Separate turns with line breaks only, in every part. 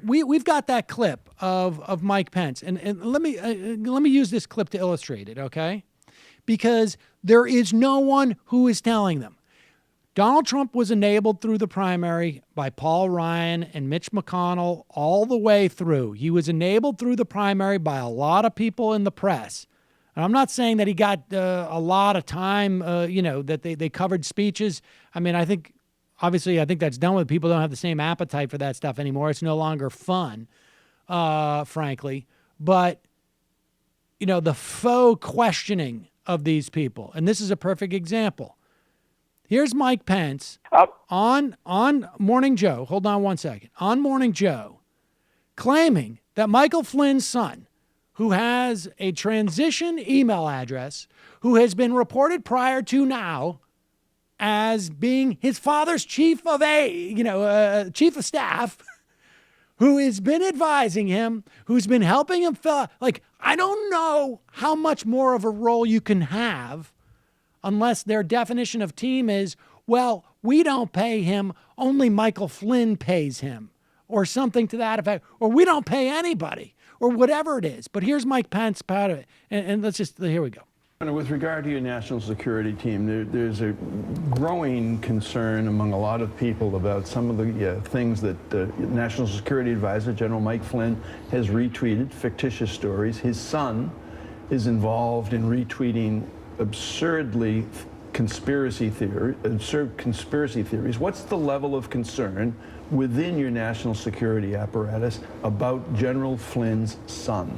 we've got that clip of Mike Pence, and let me use this clip to illustrate it, okay? Because there is no one who is telling them. Donald Trump was enabled through the primary by Paul Ryan and Mitch McConnell all the way through. He was enabled through the primary by a lot of people in the press. And I'm not saying that he got a lot of time, that they covered speeches. I mean, I think that's done with. People don't have the same appetite for that stuff anymore. It's no longer fun, frankly. But, the faux questioning of these people, and this is a perfect example. Here's Mike Pence on Morning Joe. Hold on one second. On Morning Joe, claiming that Michael Flynn's son, who has a transition email address, who has been reported prior to now as being his father's chief of staff, who has been advising him, who's been helping him fill out. Like, I don't know how much more of a role you can have unless their definition of team is, well, we don't pay him, only Michael Flynn pays him, or something to that effect, or we don't pay anybody, or whatever it is. But here's Mike Pence part of it. And here we go.
With regard to your national security team, there's a growing concern among a lot of people about some of the things that the National Security Advisor, General Mike Flynn, has retweeted, fictitious stories. His son is involved in retweeting absurd conspiracy theories. What's the level of concern within your national security apparatus about General Flynn's son?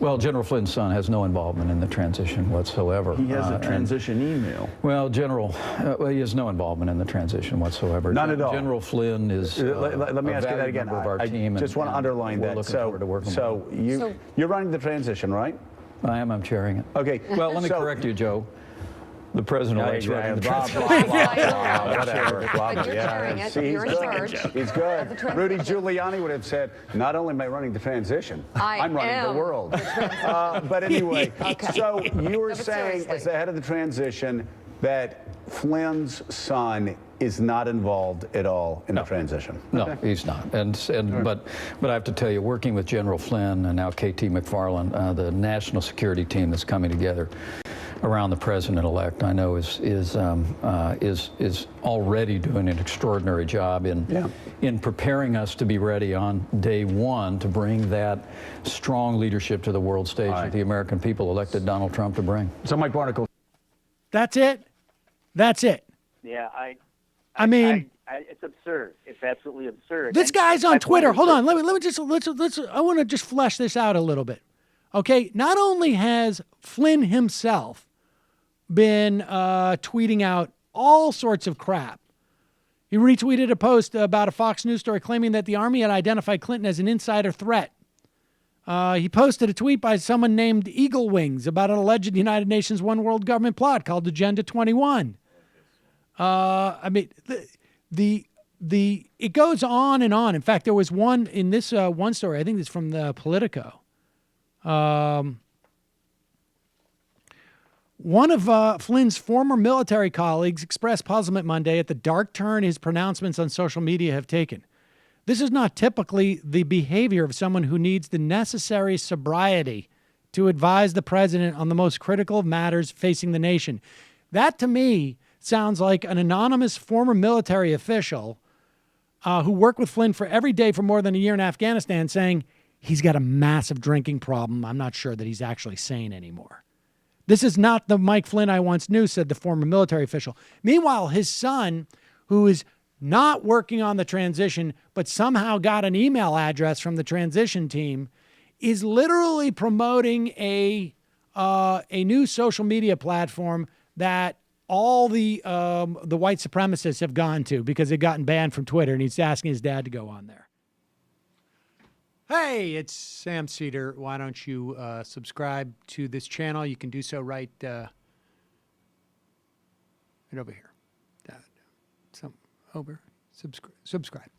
Well, General Flynn's son has no involvement in the transition whatsoever.
He has a transition email.
Well, he has no involvement in the transition whatsoever.
None at all.
General Flynn is
let me ask you that again.
Of our team,
I just want to underline that. You're running the transition, right?
I am. I'm chairing it.
Okay.
Well, let me correct you, Joe. The president-elect's running the transition.
He's good. Rudy Giuliani would have said, not only am I running the transition, I'm running the world. But anyway, so you were saying, as the head of the transition, that Flynn's son is not involved at all in the transition.
No, he's not. But I have to tell you, working with General Flynn and now KT McFarland, the national security team that's coming together around the president-elect, I know is already doing an extraordinary job in preparing us to be ready on day one to bring that strong leadership to the world stage that the American people elected Donald Trump to bring.
So, Mike Barnicle.
That's it.
Yeah,
I mean,
it's absurd. It's absolutely absurd.
This guy's on Twitter. Hold on. Let me just I want to just flesh this out a little bit. Okay. Not only has Flynn himself been tweeting out all sorts of crap. He retweeted a post about a Fox News story claiming that the Army had identified Clinton as an insider threat. He posted a tweet by someone named Eagle Wings about an alleged United Nations One World Government plot called Agenda 21. I mean, it goes on and on. In fact, there was one in this one story. I think it's from the Politico. One of Flynn's former military colleagues expressed puzzlement Monday at the dark turn his pronouncements on social media have taken. This is not typically the behavior of someone who needs the necessary sobriety to advise the president on the most critical of matters facing the nation. That, to me, sounds like an anonymous former military official who worked with Flynn for every day for more than a year in Afghanistan saying he's got a massive drinking problem. I'm not sure that he's actually sane anymore. This is not the Mike Flynn I once knew, said the former military official. Meanwhile, his son, who is not working on the transition, but somehow got an email address from the transition team, is literally promoting a new social media platform that all the white supremacists have gone to because they've gotten banned from Twitter, and he's asking his dad to go on there. Hey, it's Sam Seder. Why don't you subscribe to this channel? You can do so right over here. Subscribe.